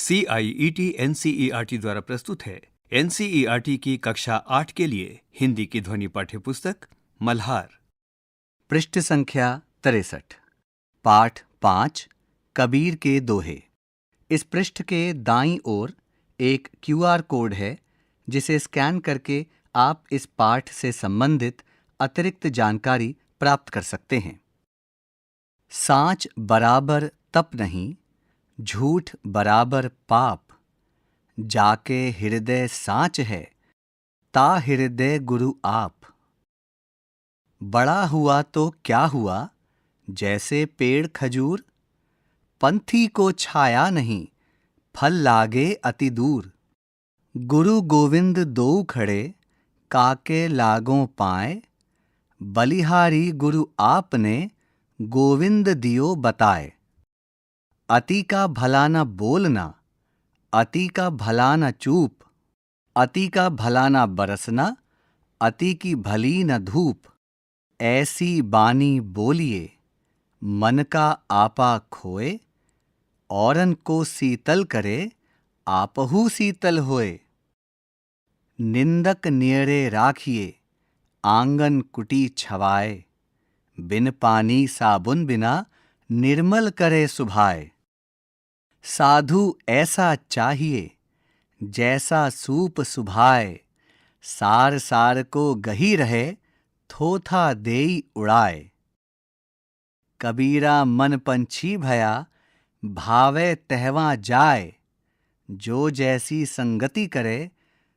CIET NCERT द्वारा प्रस्तुत है। NCERT की कक्षा 8 के लिए हिंदी की ध्वनि पाठ्यपुस्तक मल्हार। पृष्ठ संख्या 63, पाठ 5, कबीर के दोहे। इस पृष्ठ के दाईं ओर एक QR कोड है जिसे स्कैन करके आप इस पाठ से संबंधित अतिरिक्त जानकारी प्राप्त कर सकते हैं। सांच बराबर तप नहीं, झूठ बराबर पाप, जाके हृदय सांच है, ता हृदय गुरु आप। बड़ा हुआ तो क्या हुआ, जैसे पेड़ खजूर, पंथी को छाया नहीं, फल लागे अति दूर। गुरु गोविंद दो खड़े, काके लागों पाए, बलिहारी गुरु आपने, गोविंद दियो बताए। अति का भला न बोलना, अति का भला न चूप, अति का भला न बरसना, अति की भली न धूप। ऐसी बानी बोलिए, मन का आपा खोए, औरन को शीतल करे, आपहु शीतल होए। निंदक नियरे राखिए, आंगन कुटी छवाए, बिन पानी साबुन बिना, निर्मल करे सुभाए। साधु ऐसा चाहिए, जैसा सूप सुभाए, सार सार को गही रहे, थोथा देई उड़ाए। कबीरा मन पंछी भया, भावे तहवा जाए, जो जैसी संगति करे,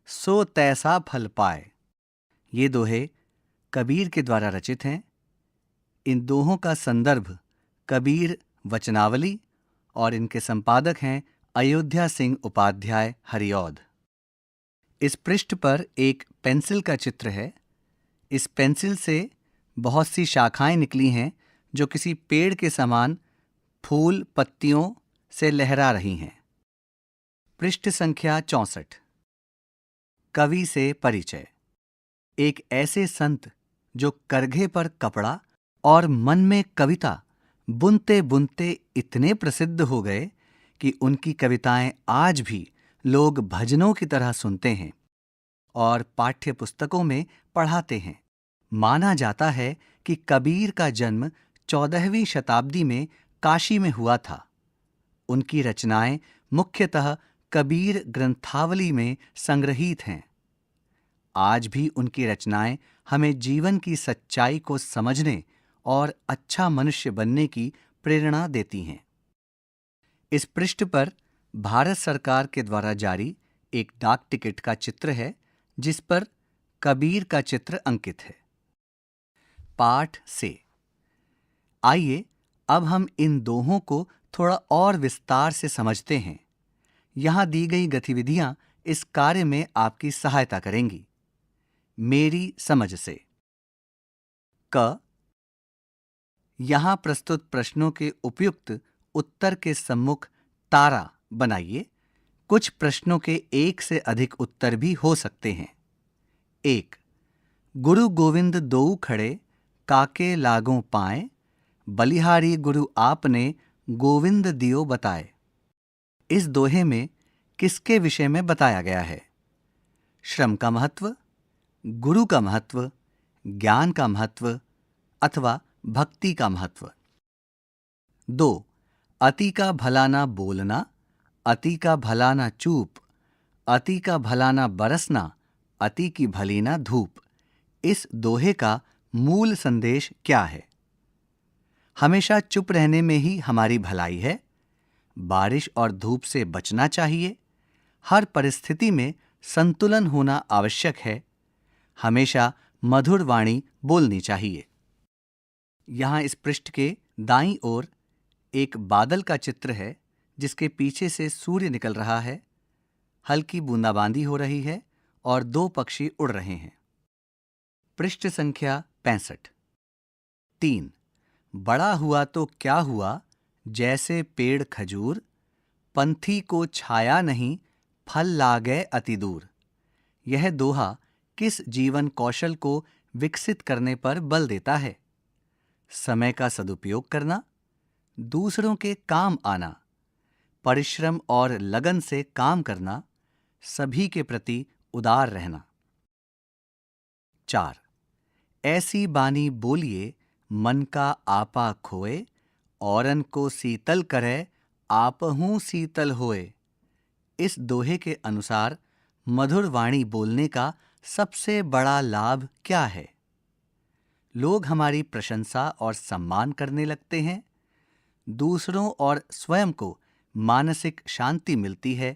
सो तैसा फल पाए। ये दोहे कबीर के द्वारा रचित हैं। इन दोहों का संदर्भ कबीर वचनावली और इनके संपादक हैं अयोध्या सिंह उपाध्याय हरिऔध। इस पृष्ठ पर एक पेंसिल का चित्र है। इस पेंसिल से बहुत सी शाखाएं निकली हैं जो किसी पेड़ के समान फूल पत्तियों से लहरा रही हैं। पृष्ठ संख्या 64, कवि से परिचय। एक ऐसे संत जो करघे पर कपड़ा और मन में कविता बुनते बुनते इतने प्रसिद्ध हो गए कि उनकी कविताएं आज भी लोग भजनों की तरह सुनते हैं और पाठ्य पुस्तकों में पढ़ाते हैं। माना जाता है कि कबीर का जन्म 14वीं शताब्दी में काशी में हुआ था। उनकी रचनाएं मुख्यतः कबीर ग्रंथावली में संग्रहीत हैं। आज भी उनकी रचनाएं हमें जीवन की सच्चाई को समझने और अच्छा मनुष्य बनने की प्रेरणा देती हैं। इस पृष्ठ पर भारत सरकार के द्वारा जारी एक डाक टिकट का चित्र है जिस पर कबीर का चित्र अंकित है। पाठ से आइए अब हम इन दोहों को थोड़ा और विस्तार से समझते हैं। यहां दी गई गतिविधियां इस कार्य में आपकी सहायता करेंगी। मेरी समझ से क, यहां प्रस्तुत प्रश्नों के उपयुक्त उत्तर के सम्मुख तारा बनाइए। कुछ प्रश्नों के एक से अधिक उत्तर भी हो सकते हैं। 1. गुरु गोविंद दो खड़े, काके लागों पाए, बलिहारी गुरु आपने, गोविंद दियो बताए। इस दोहे में किसके विषय में बताया गया है? श्रम का महत्व, गुरु का महत्व, ज्ञान का महत्व अथवा भक्ति का महत्व। 2. अति का भला ना बोलना, अति का भला ना चूप, अति का भला ना बरसना, अति की भली ना धूप। इस दोहे का मूल संदेश क्या है? हमेशा चुप रहने में ही हमारी भलाई है। बारिश और धूप से बचना चाहिए। हर परिस्थिति में संतुलन होना आवश्यक है। हमेशा मधुर वाणी बोलनी चाहिए। यहाँ इस पृष्ठ के दाईं ओर एक बादल का चित्र है जिसके पीछे से सूर्य निकल रहा है। हल्की बूंदाबांदी हो रही है और 2 पक्षी उड़ रहे हैं। पृष्ठ संख्या 65। 3. बड़ा हुआ तो क्या हुआ, जैसे पेड़ खजूर, पंथी को छाया नहीं, फल लागे अति दूर। यह दोहा किस जीवन कौशल को विकसित करने पर बल देता है? समय का सदुपयोग करना, दूसरों के काम आना, परिश्रम और लगन से काम करना, सभी के प्रति उदार रहना। 4. ऐसी बानी बोलिए मन का आपा खोए, औरन को शीतल करे आपहूं शीतल होए। इस दोहे के अनुसार मधुर वाणी बोलने का सबसे बड़ा लाभ क्या है? लोग हमारी प्रशंसा और सम्मान करने लगते हैं, दूसरों और स्वयं को मानसिक शांति मिलती है,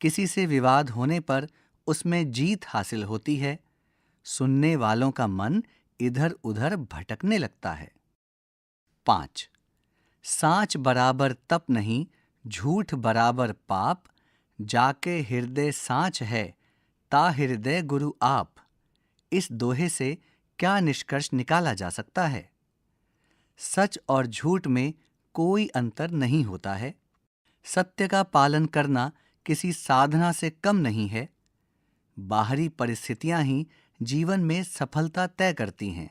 किसी से विवाद होने पर उसमें जीत हासिल होती है, सुनने वालों का मन इधर उधर भटकने लगता है। 5. सांच बराबर तप नहीं, झूठ बराबर पाप, जाके हृदय सांच है, ता हृदय गुरु आप। इस दोहे से क्या निष्कर्ष निकाला जा सकता है? सच और झूठ में कोई अंतर नहीं होता है। सत्य का पालन करना किसी साधना से कम नहीं है। बाहरी परिस्थितियां ही जीवन में सफलता तय करती हैं।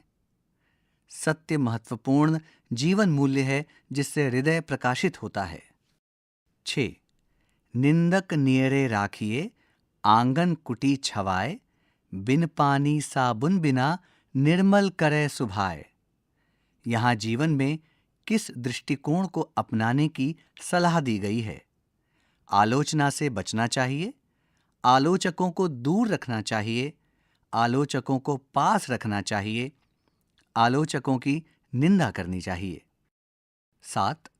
सत्य महत्वपूर्ण जीवन मूल्य है जिससे हृदय प्रकाशित होता है। 6. निंदक नियरे राखिए, आंगन कुटी छवाए, बिन पानी साबुन बिना निर्मल करे सुभाए। यहाँ जीवन में किस दृष्टिकोण को अपनाने की सलाह दी गई है? आलोचना से बचना चाहिए, आलोचकों को दूर रखना चाहिए, आलोचकों को पास रखना चाहिए, आलोचकों की निंदा करनी चाहिए। 7.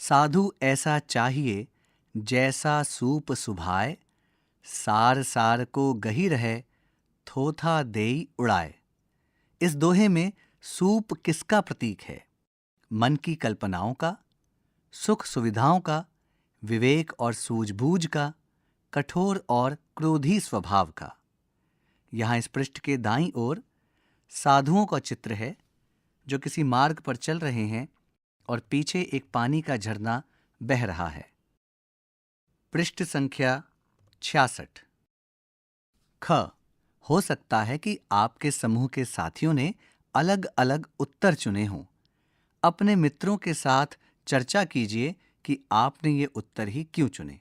साधु ऐसा चाहिए जैसा सूप सुभाए, सार सार को गही रहे, थोथा देई उड़ाए। इस दोहे में सूप किसका प्रतीक है? मन की कल्पनाओं का, सुख सुविधाओं का, विवेक और सूझबूझ का, कठोर और क्रोधी स्वभाव का। यहाँ इस पृष्ठ के दाईं ओर साधुओं का चित्र है जो किसी मार्ग पर चल रहे हैं और पीछे एक पानी का झरना बह रहा है। पृष्ठ संख्या 66। ख. हो सकता है कि आपके समूह के साथियों ने अलग अलग उत्तर चुने हों। अपने मित्रों के साथ चर्चा कीजिए कि आपने ये उत्तर ही क्यों चुने।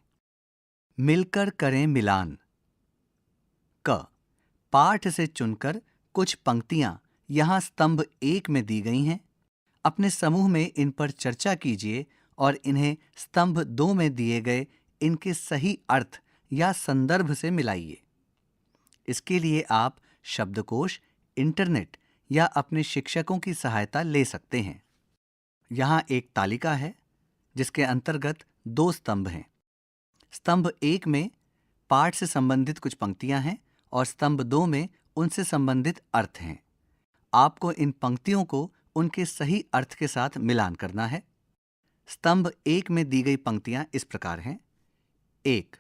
मिलकर करें मिलान। क. पाठ से चुनकर कुछ पंक्तियां यहां स्तंभ 1 में दी गई हैं। अपने समूह में इन पर चर्चा कीजिए और इन्हें स्तंभ 2 में दिए गए इनके सही अर्थ या संदर्भ से मिलाइए। इसके लिए आप शब्दकोश, इंटरनेट या अपने शिक्षकों की सहायता ले सकते हैं। यहाँ एक तालिका है जिसके अंतर्गत 2 स्तंभ हैं। स्तंभ 1 में पाठ से संबंधित कुछ पंक्तियां हैं और स्तंभ 2 में उनसे संबंधित अर्थ हैं। आपको इन पंक्तियों को उनके सही अर्थ के साथ मिलान करना है। स्तंभ 1 में दी गई पंक्तियां इस प्रकार हैं। 1.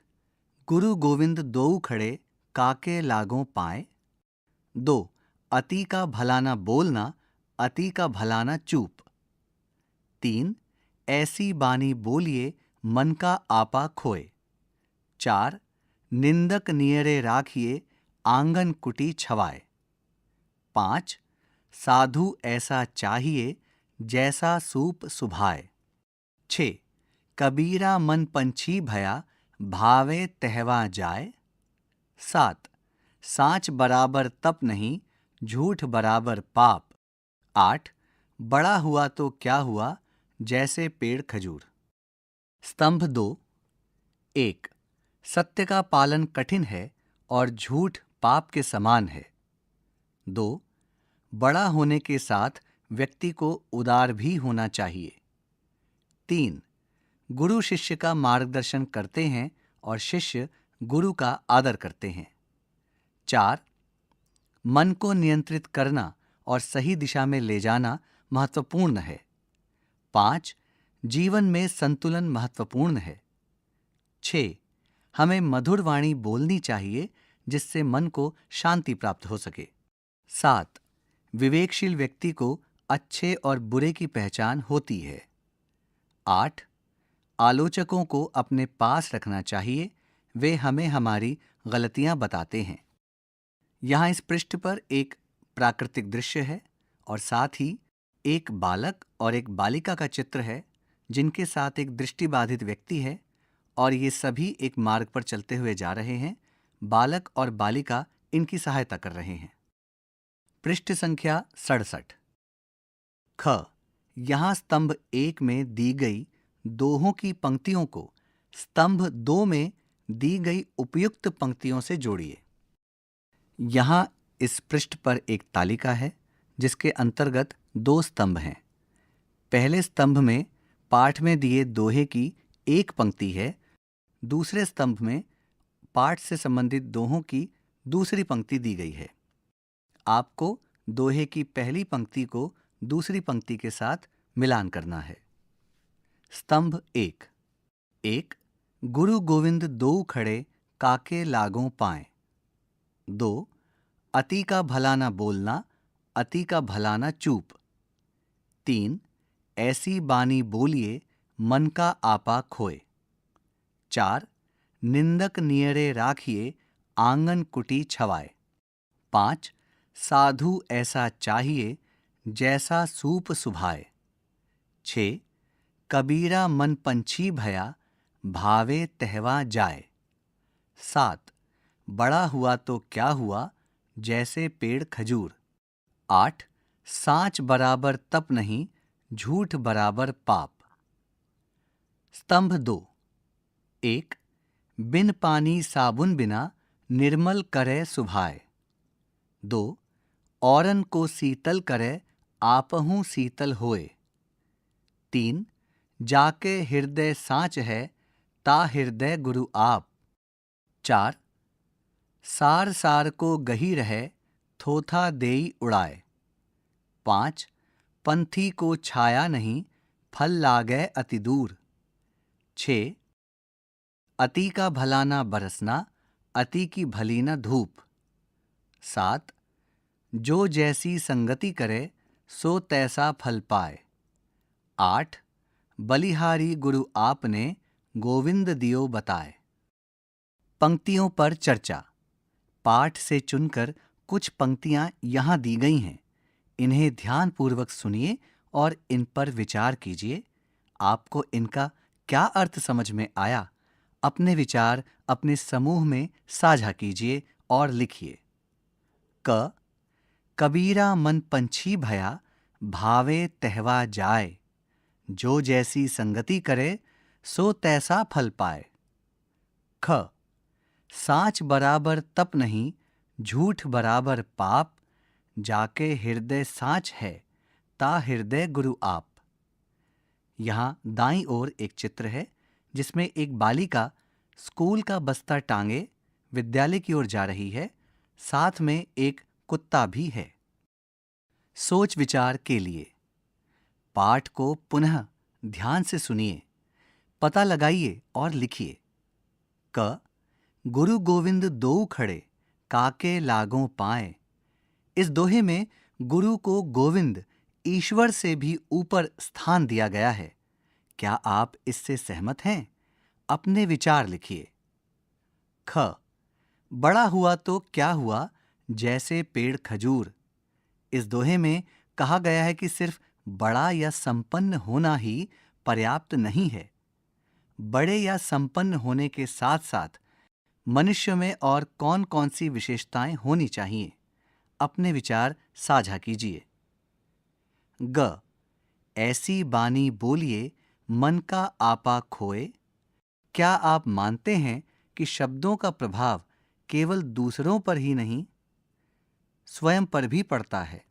गुरु गोविंद दोऊ खड़े, काके लागों पाए। 2. अति का भलाना बोलना, अति का भलाना चूप। 3. ऐसी बानी बोलिए मन का आपा खोए। 4. निंदक नियरे राखिए, आंगन कुटी छवाए। 5. साधु ऐसा चाहिए जैसा सूप सुभाए। 6. कबीरा मन पंछी भया, भावे तहवा जाए। 7. सांच बराबर तप नहीं, झूठ बराबर पाप। 8. बड़ा हुआ तो क्या हुआ, जैसे पेड़ खजूर। स्तंभ 2. 1. सत्य का पालन कठिन है और झूठ पाप के समान है। 2. बड़ा होने के साथ व्यक्ति को उदार भी होना चाहिए। 3. गुरु शिष्य का मार्गदर्शन करते हैं और शिष्य गुरु का आदर करते हैं। 4. मन को नियंत्रित करना और सही दिशा में ले जाना महत्वपूर्ण है। 5. जीवन में संतुलन महत्वपूर्ण है। 6. हमें मधुर वाणी बोलनी चाहिए जिससे मन को शांति प्राप्त हो सके। 7. विवेकशील व्यक्ति को अच्छे और बुरे की पहचान होती है। 8. आलोचकों को अपने पास रखना चाहिए, वे हमें हमारी गलतियां बताते हैं। यहाँ इस पृष्ठ पर एक प्राकृतिक दृश्य है और साथ ही एक बालक और एक बालिका का चित्र है जिनके साथ एक दृष्टिबाधित व्यक्ति है और ये सभी एक मार्ग पर चलते हुए जा रहे हैं। बालक और बालिका इनकी सहायता कर रहे हैं। पृष्ठ संख्या 67। ख। यहाँ स्तंभ 1 में दी गई दोहों की पंक्तियों को स्तंभ 2 में दी गई उपयुक्त पंक्तियों से जोड़िए। यहाँ इस पृष्ठ पर एक तालिका है जिसके अंतर्गत 2 स्तंभ हैं। पहले स्तंभ में पाठ में दिए दोहे की एक पंक्ति है। दूसरे स्तंभ में पाठ से संबंधित दोहों की दूसरी पंक्ति दी गई है। आपको दोहे की पहली पंक्ति को दूसरी पंक्ति के साथ मिलान करना है। स्तंभ 1। 1। गुरु गोविंद दो खड़े काके लागों पाएं। 2। अति का भला ना बोलना, अति का भला ना चूप। 3। ऐसी बानी बोलिए, मन का आपा खोए। 4। निंदक नियरे राखिए, आंगन कुटी छवाए। 5। साधु ऐसा चाहिए, जैसा सूप सुभाए। 6। कबीरा मन पंछी भया, भावे तहवा जाए। 7। बड़ा हुआ तो क्या हुआ, जैसे पेड़ खजूर। 8। सांच बराबर तप नहीं, झूठ बराबर पाप। स्तंभ 2। 1। बिन पानी साबुन बिना, निर्मल करे सुभाए। 2। औरन को शीतल करे, आपहूँ शीतल होए। 3। जाके हृदय सांच है, ता हृदय गुरु आप। 4। सार सार को गही रहे, थोथा देई उड़ाए। 5। पंथी को छाया नहीं, फल लागे अति दूर। 6। अति का भला ना बरसना, अति की भली ना धूप। 7। जो जैसी संगति करे, सो तैसा फल पाए। 8। बलिहारी गुरु आपने, गोविंद दियो बताए। पंक्तियों पर चर्चा। पाठ से चुनकर कुछ पंक्तियां यहां दी गई हैं। इन्हें ध्यानपूर्वक सुनिए और इन पर विचार कीजिए। आपको इनका क्या अर्थ समझ में आया, अपने विचार अपने समूह में साझा कीजिए और लिखिए। क। कबीरा मन पंछी भया, भावे तहवा जाए। जो जैसी संगति करे, सो तैसा फल पाए। ख। सांच बराबर तप नहीं, झूठ बराबर पाप। जाके हृदय सांच है, ता हृदय गुरु आप। यहाँ दाईं ओर एक चित्र है जिसमें एक बालिका स्कूल का बस्ता टांगे विद्यालय की ओर जा रही है। साथ में एक कुत्ता भी है। सोच विचार के लिए पाठ को पुनः ध्यान से सुनिए, पता लगाइए और लिखिए। क। गुरु गोविंद दो खड़े, काके लागों पाएं। इस दोहे में गुरु को गोविंद ईश्वर से भी ऊपर स्थान दिया गया है। क्या आप इससे सहमत हैं? अपने विचार लिखिए। ख। बड़ा हुआ तो क्या हुआ, जैसे पेड़ खजूर। इस दोहे में कहा गया है कि सिर्फ बड़ा या संपन्न होना ही पर्याप्त नहीं है। बड़े या संपन्न होने के साथ साथ मनुष्य में और कौन कौन सी विशेषताएं होनी चाहिए, अपने विचार साझा कीजिए। ग। ऐसी बानी बोलिए, मन का आपा खोए। क्या आप मानते हैं कि शब्दों का प्रभाव केवल दूसरों पर ही नहीं, स्वयं पर भी पड़ता है?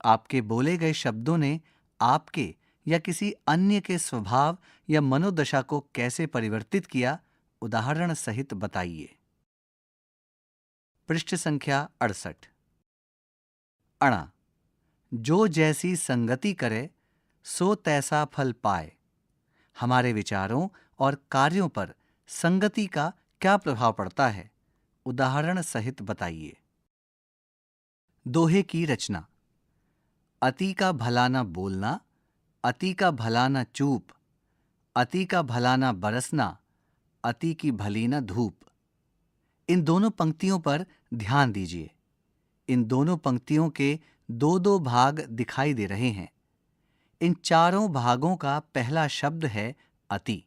आपके बोले गए शब्दों ने आपके या किसी अन्य के स्वभाव या मनोदशा को कैसे परिवर्तित किया, उदाहरण सहित बताइए। पृष्ठ संख्या 68। अणा। जो जैसी संगति करे, सो तैसा फल पाए। हमारे विचारों और कार्यों पर संगति का क्या प्रभाव पड़ता है, उदाहरण सहित बताइए। दोहे की रचना। अति का भला ना बोलना, अति का भला ना चूप। अति का भला ना बरसना, अति की भली ना धूप। इन दोनों पंक्तियों पर ध्यान दीजिए। इन दोनों पंक्तियों के दो दो भाग दिखाई दे रहे हैं। इन चारों भागों का पहला शब्द है अति।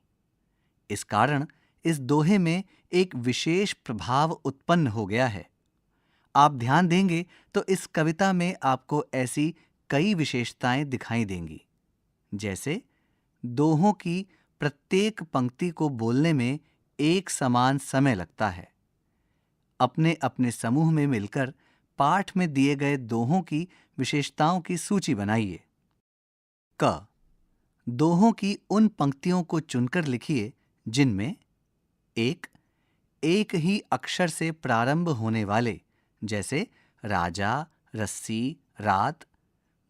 इस कारण इस दोहे में एक विशेष प्रभाव उत्पन्न हो गया है। आप ध्यान देंगे तो इस कविता में आपको ऐसी कई विशेषताएं दिखाई देंगी, जैसे दोहों की प्रत्येक पंक्ति को बोलने में एक समान समय लगता है। अपने अपने समूह में मिलकर पाठ में दिए गए दोहों की विशेषताओं की सूची बनाइए। क, दोहों की उन पंक्तियों को चुनकर लिखिए जिनमें एक ही अक्षर से प्रारंभ होने वाले, जैसे राजा, रस्सी, रात,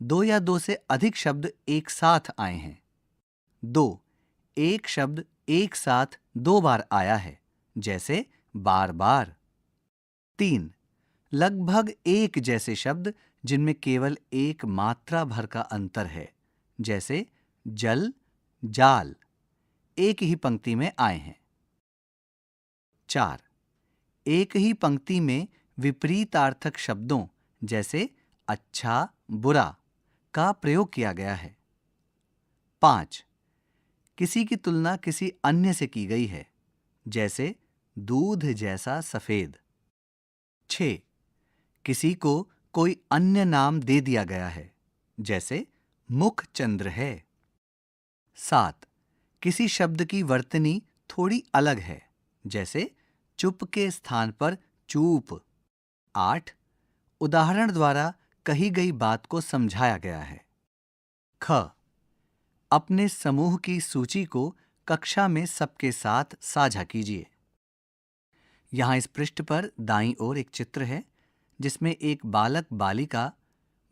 दो या दो से अधिक शब्द एक साथ आए हैं। दो, एक शब्द एक साथ दो बार आया है, जैसे बार बार। तीन, लगभग एक जैसे शब्द जिनमें केवल एक मात्रा भर का अंतर है, जैसे जल, जाल, एक ही पंक्ति में आए हैं। चार, एक ही पंक्ति में विपरीतार्थक शब्दों जैसे अच्छा, बुरा का प्रयोग किया गया है। 5, किसी की तुलना किसी अन्य से की गई है, जैसे दूध जैसा सफेद। 6, किसी को कोई अन्य नाम दे दिया गया है, जैसे मुख चंद्र है। 7, किसी शब्द की वर्तनी थोड़ी अलग है, जैसे चुप के स्थान पर चूप। 8, उदाहरण द्वारा कही गई बात को समझाया गया है। ख, अपने समूह की सूची को कक्षा में सबके साथ साझा कीजिए। यहाँ इस पृष्ठ पर दाईं ओर एक चित्र है जिसमें एक बालक बालिका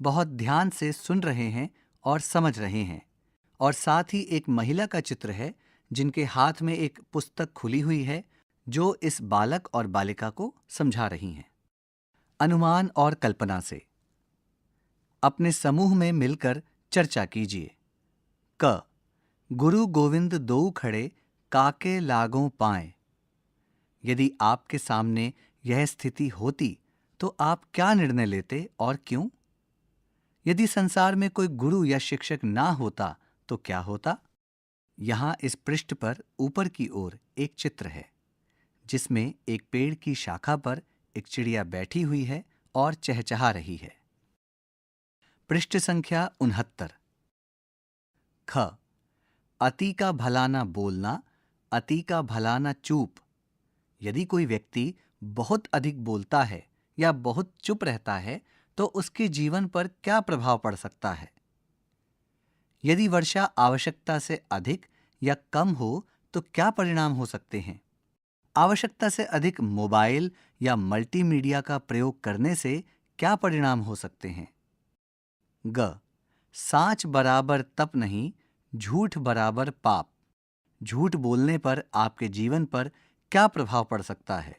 बहुत ध्यान से सुन रहे हैं और समझ रहे हैं, और साथ ही एक महिला का चित्र है जिनके हाथ में एक पुस्तक खुली हुई है जो इस बालक और बालिका को समझा रही हैं। अनुमान और कल्पना से अपने समूह में मिलकर चर्चा कीजिए। क, गुरु गोविंद दो खड़े काके लागों पाएं। यदि आपके सामने यह स्थिति होती तो आप क्या निर्णय लेते और क्यों? यदि संसार में कोई गुरु या शिक्षक ना होता तो क्या होता? यहाँ इस पृष्ठ पर ऊपर की ओर एक चित्र है जिसमें एक पेड़ की शाखा पर एक चिड़िया बैठी हुई है और चहचहा रही है। पृष्ठ संख्या 69। ख, अति का भला ना बोलना, अति का भला ना चूप। यदि कोई व्यक्ति बहुत अधिक बोलता है या बहुत चुप रहता है तो उसके जीवन पर क्या प्रभाव पड़ सकता है? यदि वर्षा आवश्यकता से अधिक या कम हो तो क्या परिणाम हो सकते हैं? आवश्यकता से अधिक मोबाइल या मल्टीमीडिया का प्रयोग करने से क्या परिणाम हो सकते हैं? ग, साँच बराबर तप नहीं, झूठ बराबर पाप। झूठ बोलने पर आपके जीवन पर क्या प्रभाव पड़ सकता है?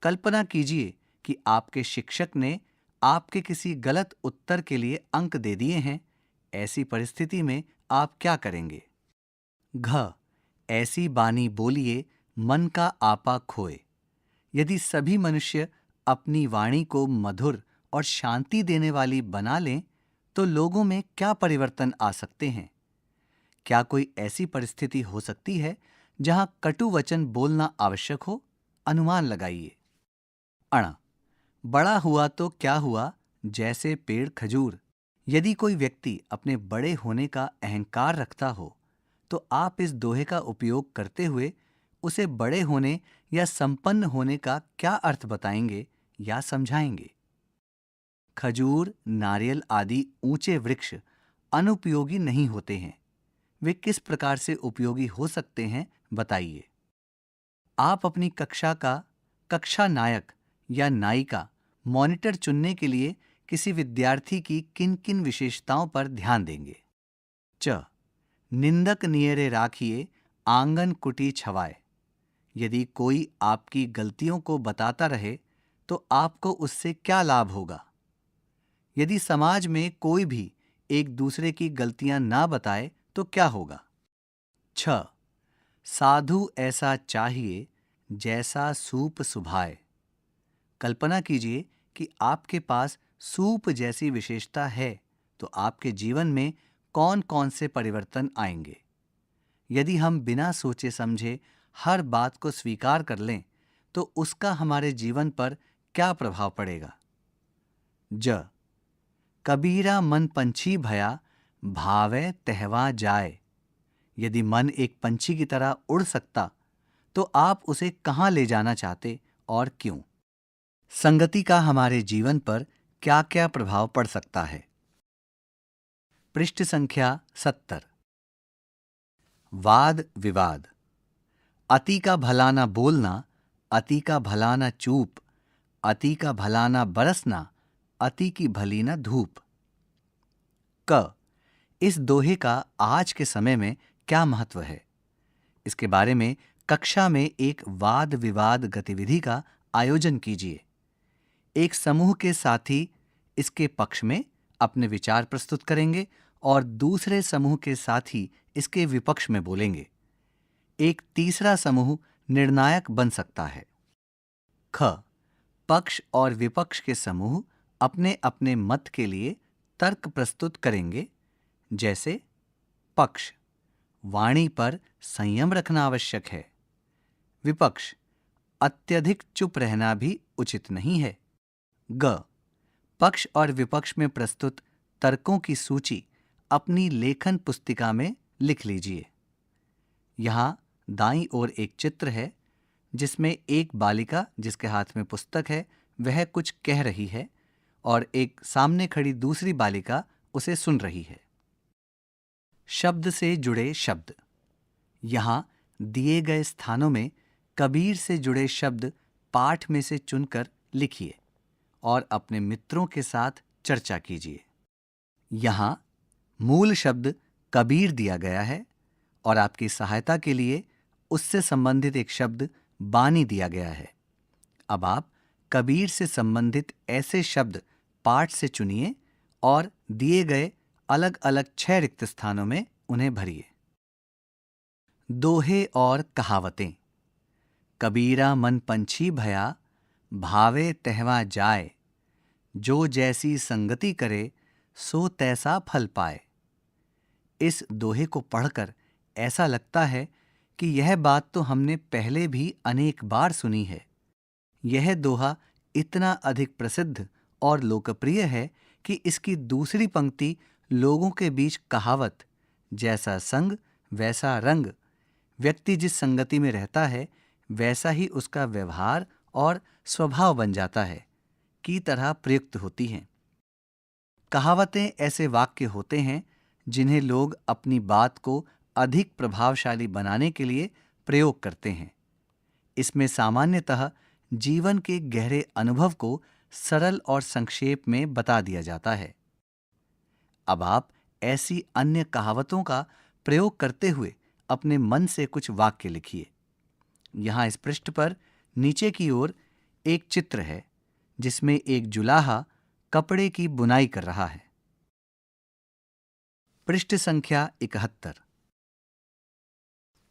कल्पना कीजिए कि आपके शिक्षक ने आपके किसी गलत उत्तर के लिए अंक दे दिए हैं। ऐसी परिस्थिति में आप क्या करेंगे? घ, ऐसी बानी बोलिए मन का आपा खोए। यदि सभी मनुष्य अपनी वाणी को मधुर और शांति देने वाली बना लें तो लोगों में क्या परिवर्तन आ सकते हैं? क्या कोई ऐसी परिस्थिति हो सकती है जहां कटु वचन बोलना आवश्यक हो? अनुमान लगाइए। अण, बड़ा हुआ तो क्या हुआ, जैसे पेड़ खजूर। यदि कोई व्यक्ति अपने बड़े होने का अहंकार रखता हो तो आप इस दोहे का उपयोग करते हुए उसे बड़े होने या संपन्न होने का क्या अर्थ बताएंगे या समझाएंगे? खजूर, नारियल आदि ऊंचे वृक्ष अनुपयोगी नहीं होते हैं। वे किस प्रकार से उपयोगी हो सकते हैं बताइए। आप अपनी कक्षा का कक्षा नायक या नायिका मॉनिटर चुनने के लिए किसी विद्यार्थी की किन किन विशेषताओं पर ध्यान देंगे? च, निंदक नियरे राखिए आंगन कुटी छवाए। यदि कोई आपकी गलतियों को बताता रहे तो आपको उससे क्या लाभ होगा? यदि समाज में कोई भी एक दूसरे की गलतियां ना बताए तो क्या होगा? छ, साधु ऐसा चाहिए जैसा सूप सुभाए। कल्पना कीजिए कि आपके पास सूप जैसी विशेषता है तो आपके जीवन में कौन कौन से परिवर्तन आएंगे। यदि हम बिना सोचे समझे हर बात को स्वीकार कर लें तो उसका हमारे जीवन पर क्या प्रभाव पड़ेगा। ज कबीरा मन पंछी भया, भावै तहवा जाए। यदि मन एक पंछी की तरह उड़ सकता तो आप उसे कहाँ ले जाना चाहते और क्यों। संगति का हमारे जीवन पर क्या क्या प्रभाव पड़ सकता है। पृष्ठ संख्या 70। वाद विवाद। अति का भला ना बोलना, अति का भला ना चूप, अति का भला ना बरसना, अति की भली ना धूप। क इस दोहे का आज के समय में क्या महत्व है, इसके बारे में कक्षा में एक वाद विवाद गतिविधि का आयोजन कीजिए। एक समूह के साथी इसके पक्ष में अपने विचार प्रस्तुत करेंगे और दूसरे समूह के साथी इसके विपक्ष में बोलेंगे। एक तीसरा समूह निर्णायक बन सकता है। ख पक्ष और विपक्ष के समूह अपने अपने मत के लिए तर्क प्रस्तुत करेंगे। जैसे पक्ष, वाणी पर संयम रखना आवश्यक है। विपक्ष, अत्यधिक चुप रहना भी उचित नहीं है। ग पक्ष और विपक्ष में प्रस्तुत तर्कों की सूची अपनी लेखन पुस्तिका में लिख लीजिए। यहाँ दाईं ओर एक चित्र है जिसमें एक बालिका जिसके हाथ में पुस्तक है वह कुछ कह रही है और एक सामने खड़ी दूसरी बालिका उसे सुन रही है। शब्द से जुड़े शब्द। यहाँ दिए गए स्थानों में कबीर से जुड़े शब्द पाठ में से चुनकर लिखिए और अपने मित्रों के साथ चर्चा कीजिए। यहाँ मूल शब्द कबीर दिया गया है और आपकी सहायता के लिए उससे संबंधित एक शब्द बानी दिया गया है। अब आप कबीर से संबंधित ऐसे शब्द पाठ से चुनिए और दिए गए अलग अलग 6 रिक्त स्थानों में उन्हें भरिए। दोहे और कहावतें। कबीरा मन पंछी भया, भावे तहवा जाए। जो जैसी संगति करे सो तैसा फल पाए। इस दोहे को पढ़कर ऐसा लगता है कि यह बात तो हमने पहले भी अनेक बार सुनी है। यह दोहा इतना अधिक प्रसिद्ध और लोकप्रिय है कि इसकी दूसरी पंक्ति लोगों के बीच कहावत जैसा संग वैसा रंग, व्यक्ति जिस संगति में रहता है वैसा ही उसका व्यवहार और स्वभाव बन जाता है की तरह प्रयुक्त होती हैं। कहावतें ऐसे वाक्य होते हैं जिन्हें लोग अपनी बात को अधिक प्रभावशाली बनाने के लिए प्रयोग करते हैं। इसमें सामान्यतः जीवन के गहरे अनुभव को सरल और संक्षेप में बता दिया जाता है। अब आप ऐसी अन्य कहावतों का प्रयोग करते हुए अपने मन से कुछ वाक्य लिखिए। यहाँ इस पृष्ठ पर नीचे की ओर एक चित्र है जिसमें एक जुलाहा कपड़े की बुनाई कर रहा है। पृष्ठ संख्या 71।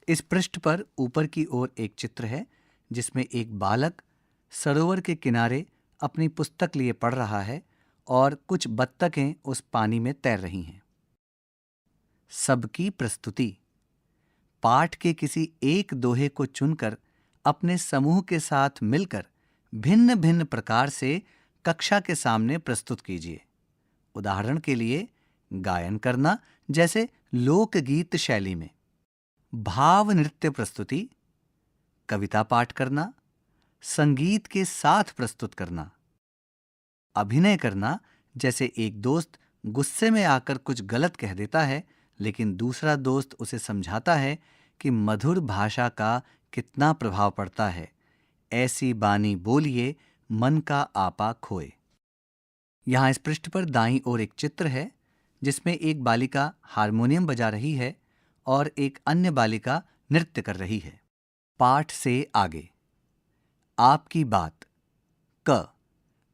इस पृष्ठ पर ऊपर की ओर एक चित्र है जिसमें एक बालक सरोवर के किनारे अपनी पुस्तक लिए पढ़ रहा है और कुछ बत्तखें उस पानी में तैर रही हैं। सबकी प्रस्तुति। पाठ के किसी एक दोहे को चुनकर अपने समूह के साथ मिलकर भिन्न भिन्न प्रकार से कक्षा के सामने प्रस्तुत कीजिए। उदाहरण के लिए गायन करना, जैसे लोकगीत शैली में, भाव नृत्य प्रस्तुति, कविता पाठ करना, संगीत के साथ प्रस्तुत करना, अभिनय करना, जैसे एक दोस्त गुस्से में आकर कुछ गलत कह देता है लेकिन दूसरा दोस्त उसे समझाता है कि मधुर भाषा का कितना प्रभाव पड़ता है। ऐसी बानी बोलिए मन का आपा खोए। यहाँ इस पृष्ठ पर दाईं ओर एक चित्र है जिसमें एक बालिका हारमोनियम बजा रही है और एक अन्य बालिका नृत्य कर रही है। पाठ से आगे। आपकी बात। क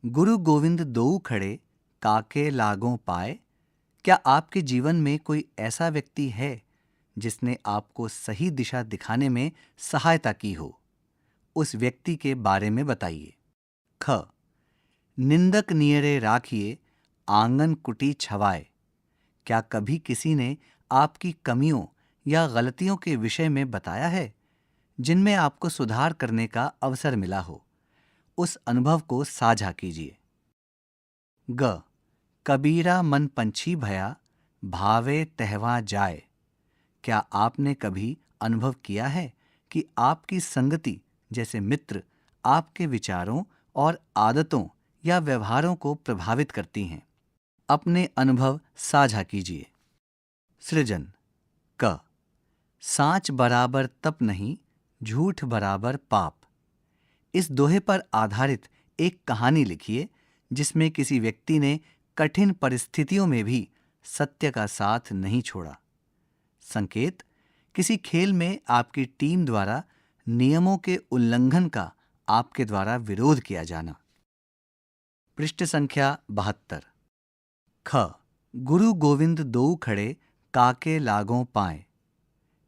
गुरु गोविंद दोऊ खड़े, काके लागों पाए। क्या आपके जीवन में कोई ऐसा व्यक्ति है जिसने आपको सही दिशा दिखाने में सहायता की हो? उस व्यक्ति के बारे में बताइए। ख निंदक नियरे राखिए, आंगन कुटी छवाए। क्या कभी किसी ने आपकी कमियों या गलतियों के विषय में बताया है जिनमें आपको सुधार करने का अवसर मिला हो? उस अनुभव को साझा कीजिए। ग कबीरा मन पंछी भया, भावे तहवा जाए। क्या आपने कभी अनुभव किया है कि आपकी संगति जैसे मित्र आपके विचारों और आदतों या व्यवहारों को प्रभावित करती हैं? अपने अनुभव साझा कीजिए। सृजन। क साँच बराबर तप नहीं, झूठ बराबर पाप। इस दोहे पर आधारित एक कहानी लिखिए जिसमें किसी व्यक्ति ने कठिन परिस्थितियों में भी सत्य का साथ नहीं छोड़ा। संकेत: किसी खेल में आपकी टीम द्वारा नियमों के उल्लंघन का आपके द्वारा विरोध किया जाना। पृष्ठ संख्या 72। ख गुरु गोविंद दोऊ खड़े, काके लागों पाएं।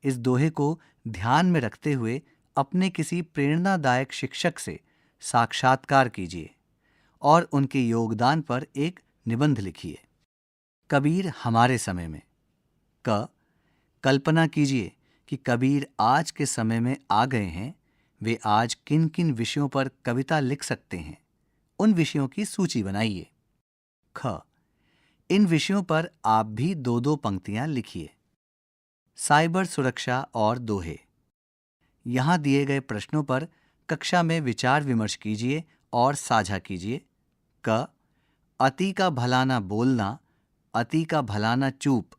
इस दोहे को ध्यान में रखते हुए अपने किसी प्रेरणादायक शिक्षक से साक्षात्कार कीजिए और उनके योगदान पर एक निबंध लिखिए। कबीर हमारे समय में। क कल्पना कीजिए कि कबीर आज के समय में आ गए हैं। वे आज किन किन विषयों पर कविता लिख सकते हैं? उन विषयों की सूची बनाइए। ख इन विषयों पर आप भी 2-2 पंक्तियां लिखिए। साइबर सुरक्षा और दोहे। यहां दिए गए प्रश्नों पर कक्षा में विचार विमर्श कीजिए और साझा कीजिए। क अति का भला ना बोलना, अति का भला ना चूप।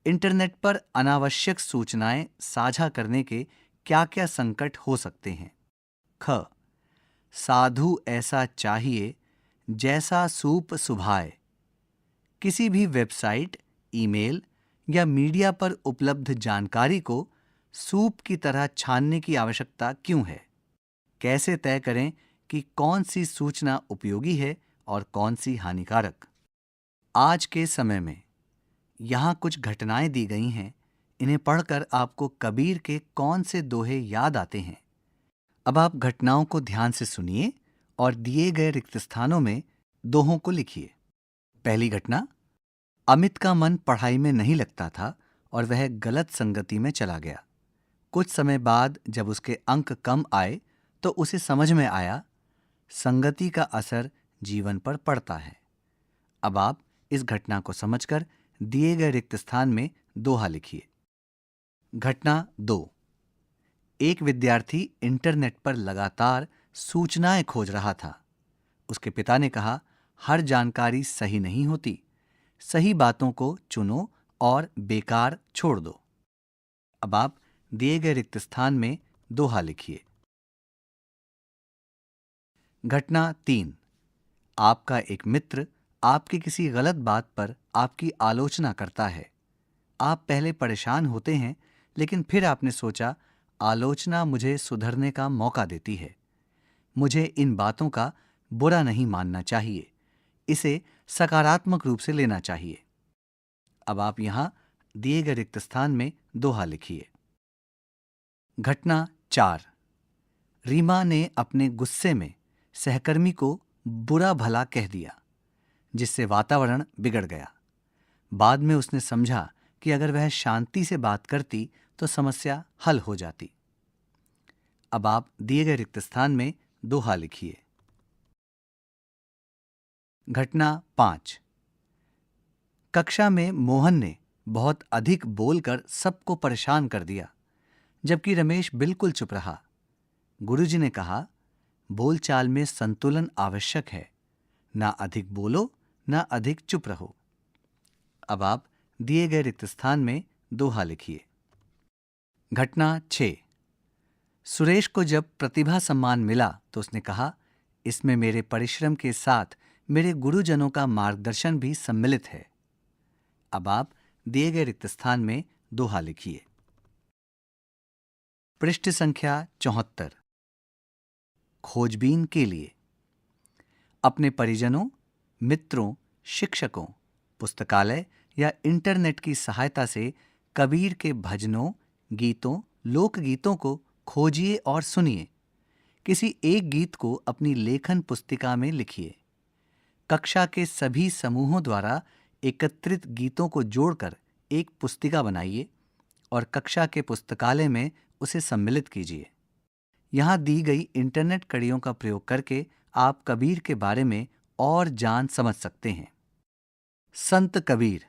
इंटरनेट पर अनावश्यक सूचनाएं साझा करने के क्या-क्या संकट हो सकते हैं? ख साधु ऐसा चाहिए जैसा सूप सुभाए। किसी भी वेबसाइट, ईमेल या मीडिया पर उपलब्ध जानकारी को सूप की तरह छानने की आवश्यकता क्यों है? कैसे तय करें कि कौन सी सूचना उपयोगी है और कौन सी हानिकारक? आज के समय में यहाँ कुछ घटनाएं दी गई हैं। इन्हें पढ़कर आपको कबीर के कौन से दोहे याद आते हैं? अब आप घटनाओं को ध्यान से सुनिए और दिए गए रिक्त स्थानों में दोहों को लिखिए। पहली घटना। अमित का मन पढ़ाई में नहीं लगता था और वह गलत संगति में चला गया। कुछ समय बाद जब उसके अंक कम आए तो उसे समझ में आया, संगति का असर जीवन पर पड़ता है। अब आप इस घटना को समझकर दिए गए रिक्त स्थान में दोहा लिखिए। घटना 2। एक विद्यार्थी इंटरनेट पर लगातार सूचनाएं खोज रहा था। उसके पिता ने कहा, हर जानकारी सही नहीं होती, सही बातों को चुनो और बेकार छोड़ दो। अब आप दिए गए रिक्त स्थान में दोहा लिखिए। घटना 3। आपका एक मित्र आपकी किसी गलत बात पर आपकी आलोचना करता है। आप पहले परेशान होते हैं, लेकिन फिर आपने सोचा, आलोचना मुझे सुधरने का मौका देती है। मुझे इन बातों का बुरा नहीं मानना चाहिए, इसे सकारात्मक रूप से लेना चाहिए। अब आप यहां दिए गए रिक्त स्थान में दोहा लिखिए। घटना 4। रीमा ने अपने गुस्से में सहकर्मी को बुरा भला कह दिया, जिससे वातावरण बिगड़ गया। बाद में उसने समझा कि अगर वह शांति से बात करती तो समस्या हल हो जाती। अब आप दिए गए रिक्त स्थान में दोहा लिखिए। घटना 5। कक्षा में मोहन ने बहुत अधिक बोलकर सबको परेशान कर दिया, जबकि रमेश बिल्कुल चुप रहा। गुरुजी ने कहा, बोलचाल में संतुलन आवश्यक है, ना अधिक बोलो ना अधिक चुप रहो। अब आप दिए गए रिक्त स्थान में दोहा लिखिए। घटना 6। सुरेश को जब प्रतिभा सम्मान मिला तो उसने कहा, इसमें मेरे परिश्रम के साथ मेरे गुरुजनों का मार्गदर्शन भी सम्मिलित है। अब आप दिए गए रिक्त स्थान में दोहा लिखिए। पृष्ठ संख्या 74। खोजबीन के लिए। अपने परिजनों, मित्रों, शिक्षकों, पुस्तकालय या इंटरनेट की सहायता से कबीर के भजनों, गीतों, लोकगीतों को खोजिए और सुनिए। किसी एक गीत को अपनी लेखन पुस्तिका में लिखिए। कक्षा के सभी समूहों द्वारा एकत्रित गीतों को जोड़कर एक पुस्तिका बनाइए और कक्षा के पुस्तकालय में उसे सम्मिलित कीजिए। यहाँ दी गई इंटरनेट कड़ियों का प्रयोग करके आप कबीर के बारे में और जान समझ सकते हैं। संत Kabir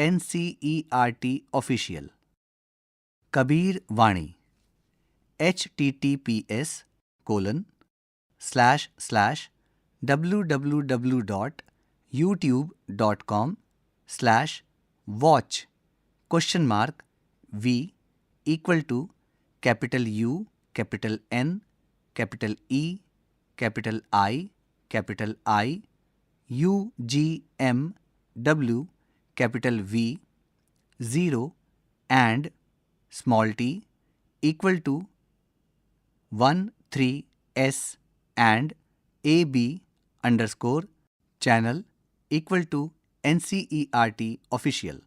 /NCERT official। Kabir Vani /NCERT official। /1 and AB_channel =NCERT official।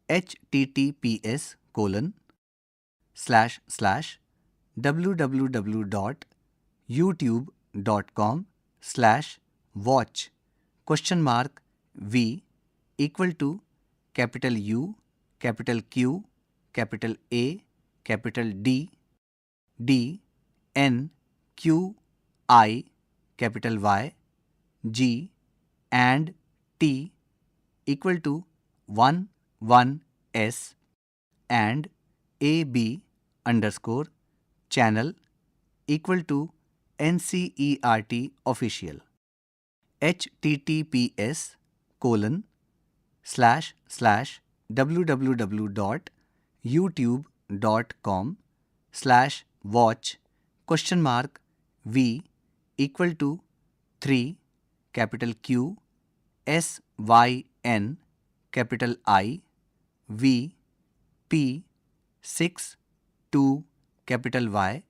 https://www.youtube.com/watch?y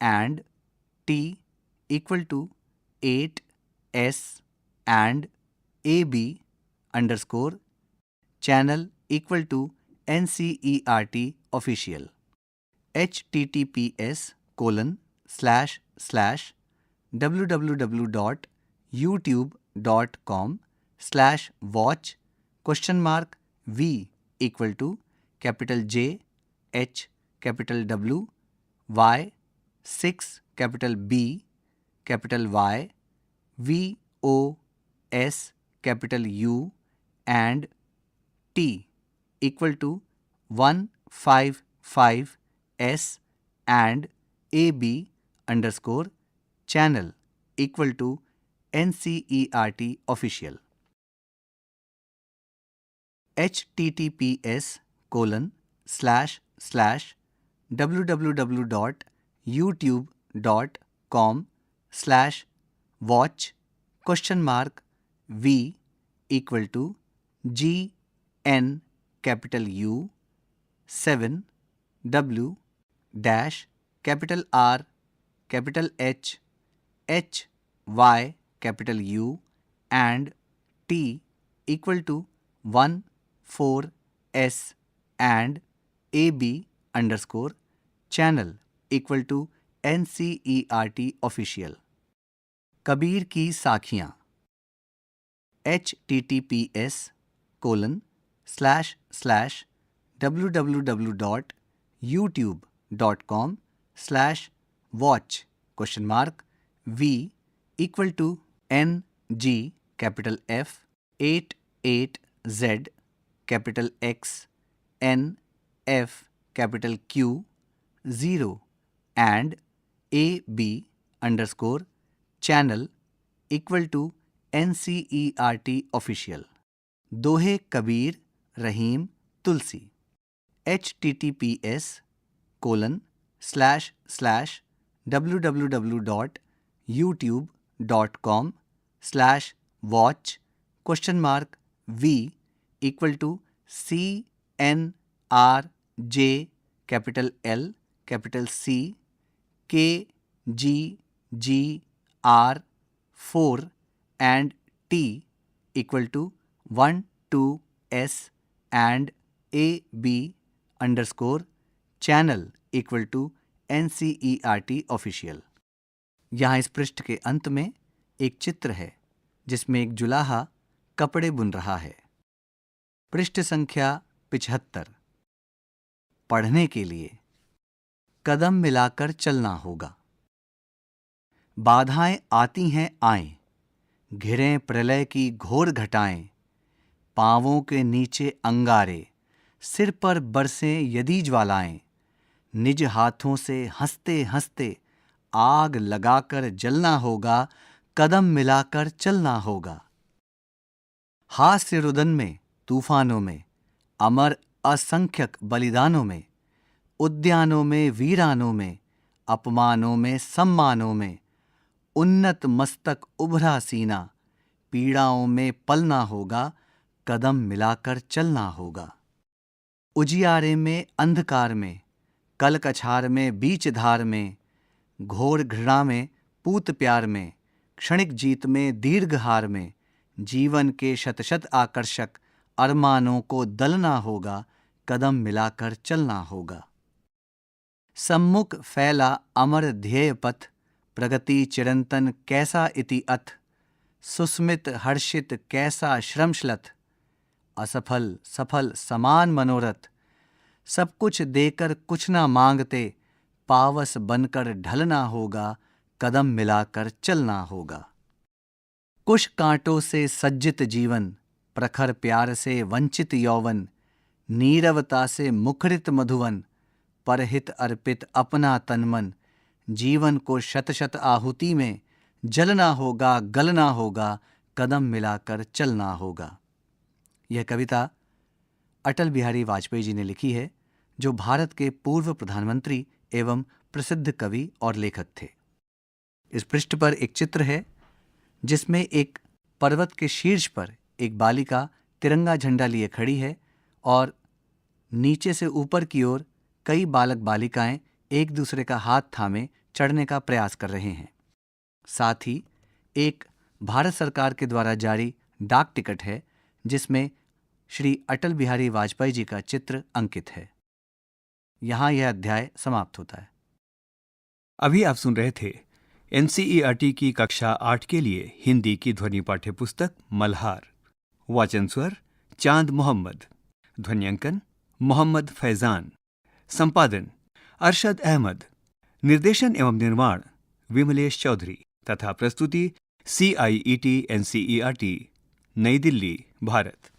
and T=8S and AB_channel =NCERT official। https://www.youtube.com/watch?Y and T=155S and AB_channel =NCERT official। www.youtube.com/watch?Y and T=14S and AB_channel =NCERT official। Kabir की साखियाँ //www.youtube.com/watch?N_G_F_8_X_N_F_Q0 and AB_channel =NCERT official। दोहे कबीर रहीम तुलसी https:// www.youtube.com/watch?mark V=CNRJ_L_C and T=12S and AB_channel=NCERT official। यहाँ इस पृष्ठ के अंत में एक चित्र है जिसमें एक जुलाहा कपड़े बुन रहा है। पृष्ठ संख्या 75। पढ़ने के लिए कदम मिलाकर चलना होगा। बाधाएं आती हैं आएं, घिरें प्रलय की घोर घटाएं, पांवों के नीचे अंगारे, सिर पर बरसें यदि ज्वालाएं, निज हाथों से हंसते हंसते आग लगाकर जलना होगा, कदम मिलाकर चलना होगा। हास्य रुदन में, तूफानों में, अमर असंख्यक बलिदानों में, उद्यानों में, वीरानों में, अपमानों में, सम्मानों में, उन्नत मस्तक उभरा सीना, पीड़ाओं में पलना होगा, कदम मिलाकर चलना होगा। उजियारे में, अंधकार में, कल कछार में, बीच धार में, घोर घृणा में, पूत प्यार में, क्षणिक जीत में, दीर्घ हार में, जीवन के शतशत आकर्षक अरमानों को दलना होगा, कदम मिलाकर चलना होगा। सम्मुख फैला अमर ध्येय पथ, प्रगति चिरंतन कैसा इति अथ, सुस्मित हर्षित कैसा श्रमश्लथ, असफल सफल समान मनोरथ, सब कुछ देकर कुछ ना मांगते, पावस बनकर ढलना होगा, कदम मिलाकर चलना होगा। कुश कांटों से सज्जित जीवन, प्रखर प्यार से वंचित यौवन, नीरवता से मुखरित मधुवन, परहित अर्पित अपना तनमन, जीवन को शत शत आहुति में जलना होगा, गलना होगा, कदम मिलाकर चलना होगा। यह कविता अटल बिहारी वाजपेयी जी ने लिखी है, जो भारत के पूर्व प्रधानमंत्री एवं प्रसिद्ध कवि और लेखक थे। इस पृष्ठ पर एक चित्र है जिसमें एक पर्वत के शीर्ष पर एक बालिका तिरंगा झंडा लिए खड़ी है और नीचे से ऊपर की ओर कई बालक बालिकाएं एक दूसरे का हाथ थामे चढ़ने का प्रयास कर रहे हैं। साथ ही एक भारत सरकार के द्वारा जारी डाक टिकट है जिसमें श्री अटल बिहारी वाजपेयी जी का चित्र अंकित है। यहाँ यह अध्याय समाप्त होता है। अभी आप सुन रहे थे एनसीईआरटी की कक्षा 8 के लिए हिंदी की ध्वनि पाठ्य पुस्तक मल्हार। वाचन स्वर चांद मोहम्मद, ध्वन्यांकन मोहम्मद फैजान, संपादन अरशद अहमद, निर्देशन एवं निर्माण विमलेश चौधरी तथा प्रस्तुति CIET NCERT, नई दिल्ली, भारत।